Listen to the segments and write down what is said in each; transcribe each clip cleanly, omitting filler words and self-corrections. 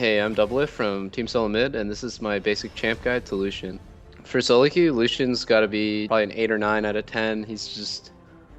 Hey, I'm Doublelift from Team Solo Mid, and this is my basic champ guide to Lucian. For solo queue, Lucian's got to be probably an 8 or 9 out of 10. He's just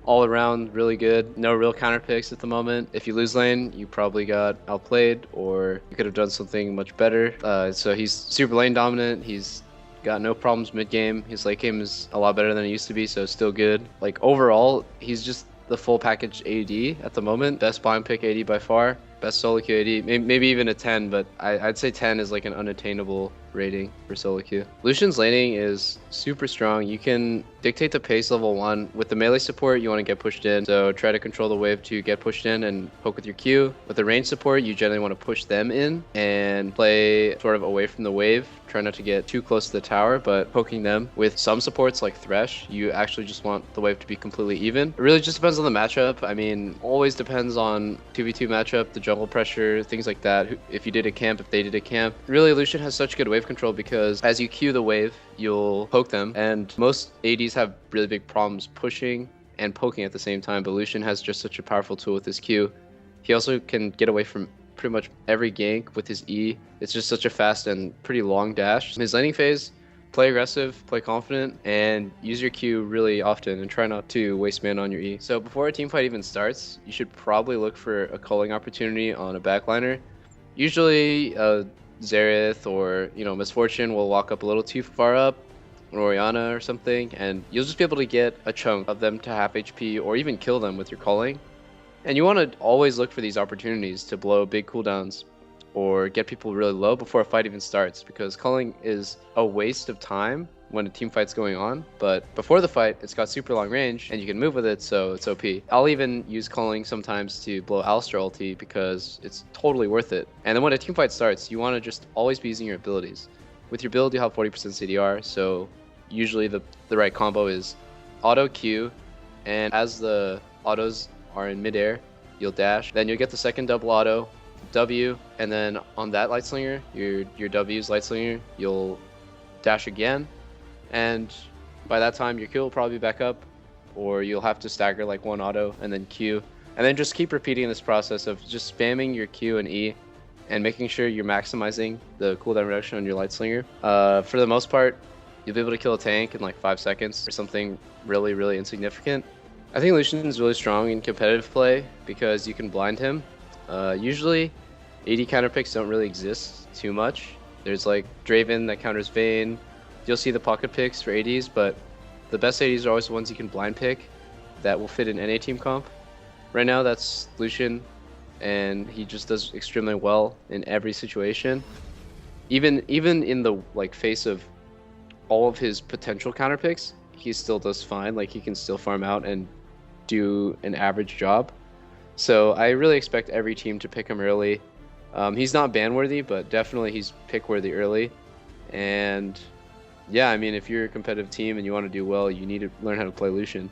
all around really good. No real counter picks at the moment. If you lose lane, you probably got outplayed, or you could have done something much better. So he's super lane dominant. He's got no problems mid game. His late game is a lot better than it used to be, so still good. Like overall, he's just the full package AD at the moment. Best blind pick AD by far. Best solo queue AD, maybe even a 10, but I'd say 10 is like an unattainable rating for solo queue. Lucian's laning is super strong. You can dictate the pace level 1. With the melee support, you want to get pushed in, so try to control the wave to get pushed in and poke with your Q. With the range support, you generally want to push them in and play sort of away from the wave. Try not to get too close to the tower, but poking them. With some supports like Thresh, you actually just want the wave to be completely even. It really just depends on the matchup. I mean, always depends on 2v2 matchup, the jungle pressure, things like that. If you did a camp, if they did a camp. Really, Lucian has such good wave control because as you queue the wave, you'll poke them, and most ADs have really big problems pushing and poking at the same time, but Lucian has just such a powerful tool with his Q. He also can get away from pretty much every gank with his E. It's just such a fast and pretty long dash. In his laning phase, play aggressive, play confident, and use your Q really often and try not to waste mana on your E. So before a team fight even starts, you should probably look for a culling opportunity on a backliner. Usually Xerath or Misfortune will walk up a little too far up, or Orianna or something, and you'll just be able to get a chunk of them to half HP or even kill them with your culling. And you want to always look for these opportunities to blow big cooldowns or get people really low before a fight even starts, because culling is a waste of time when a team fight's going on, but before the fight it's got super long range and you can move with it, so it's OP. I'll even use culling sometimes to blow Alistar ulti because it's totally worth it. And then when a team fight starts, you want to just always be using your abilities. With your build, you have 40% CDR, so usually the right combo is auto Q, and as the autos are in midair, you'll dash. Then you'll get the second double auto, W, and then on that light slinger, your W's light slinger, you'll dash again, and by that time your Q will probably be back up, or you'll have to stagger like one auto and then Q, and then just keep repeating this process of just spamming your Q and E and making sure you're maximizing the cooldown reduction on your light slinger. For the most part, you'll be able to kill a tank in like 5 seconds or something really, really insignificant. I think Lucian is really strong in competitive play because you can blind him. Usually, AD counter picks don't really exist too much. There's like Draven that counters Vayne. You'll see the pocket picks for ADs, but the best ADs are always the ones you can blind pick that will fit in any team comp. Right now, that's Lucian, and he just does extremely well in every situation. Even in the face of all of his potential counter picks, he still does fine. Like, he can still farm out and do an average job. So I really expect every team to pick him early. He's not ban worthy, but definitely he's pick worthy early. And yeah, I mean, if you're a competitive team and you want to do well, you need to learn how to play Lucian.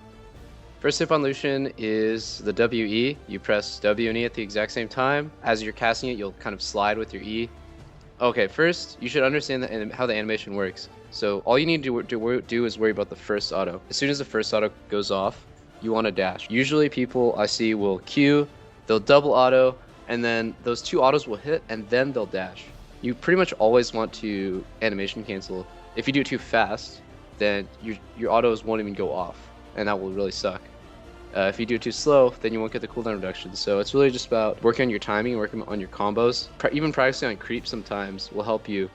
First tip on Lucian is the WE. You press W and E at the exact same time. As you're casting it, you'll kind of slide with your E. Okay, first, you should understand how the animation works. So all you need to do is worry about the first auto. As soon as the first auto goes off, you want to dash. Usually people I see will Q, they'll double auto, and then those 2 autos will hit, and then they'll dash. You pretty much always want to animation cancel. If you do it too fast, then your autos won't even go off, and that will really suck. If you do it too slow, then you won't get the cooldown reduction. So it's really just about working on your timing, working on your combos. Even practicing on creep sometimes will help you.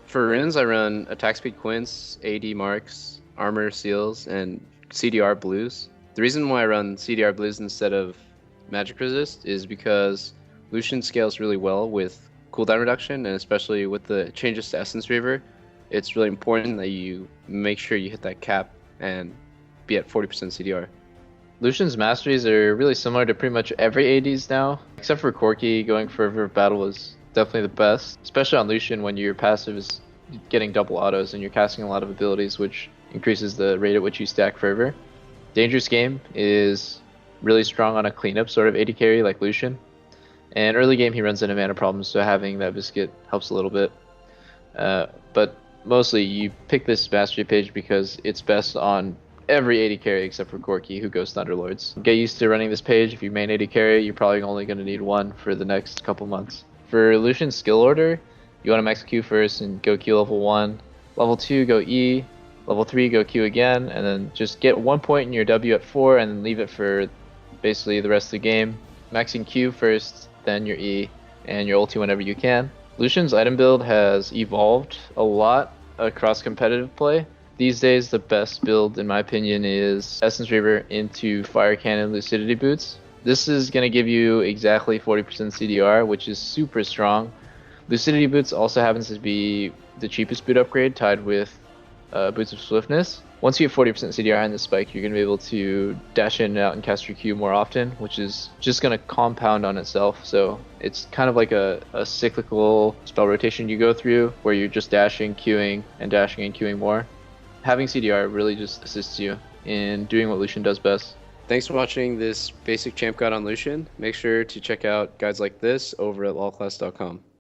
For runes, I run attack speed quints, AD marks, armor seals, and CDR blues. The reason why I run CDR blues instead of magic resist is because Lucian scales really well with cooldown reduction, and especially with the changes to Essence Reaver, it's really important that you make sure you hit that cap and be at 40% CDR. Lucian's masteries are really similar to pretty much every ADs now, except for Corki. Going for River of Battle is definitely the best, especially on Lucian when your passive is getting double autos and you're casting a lot of abilities, which increases the rate at which you stack Fervor. Dangerous Game is really strong on a cleanup sort of AD carry like Lucian, and early game he runs into mana problems, so having that biscuit helps a little bit. But mostly you pick this mastery page because it's best on every AD carry except for Corki, who goes Thunderlords. Get used to running this page. If you main AD carry, you're probably only going to need one for the next couple months. For Lucian's skill order, you want to max Q first and go Q level 1. Level 2, go E. Level 3, go Q again, and then just get 1 point in your W at 4 and then leave it for basically the rest of the game. Maxing Q first, then your E, and your ulti whenever you can. Lucian's item build has evolved a lot across competitive play. These days, the best build, in my opinion, is Essence Reaver into Fire Cannon Lucidity Boots. This is going to give you exactly 40% CDR, which is super strong. Lucidity Boots also happens to be the cheapest boot upgrade, tied with Boots of Swiftness. Once you get 40% CDR in the spike, you're going to be able to dash in and out and cast your Q more often, which is just going to compound on itself. So it's kind of like a cyclical spell rotation you go through, where you're just dashing, Qing, and dashing and Qing more. Having CDR really just assists you in doing what Lucian does best. Thanks for watching this basic champ guide on Lucian. Make sure to check out guides like this over at lawclass.com.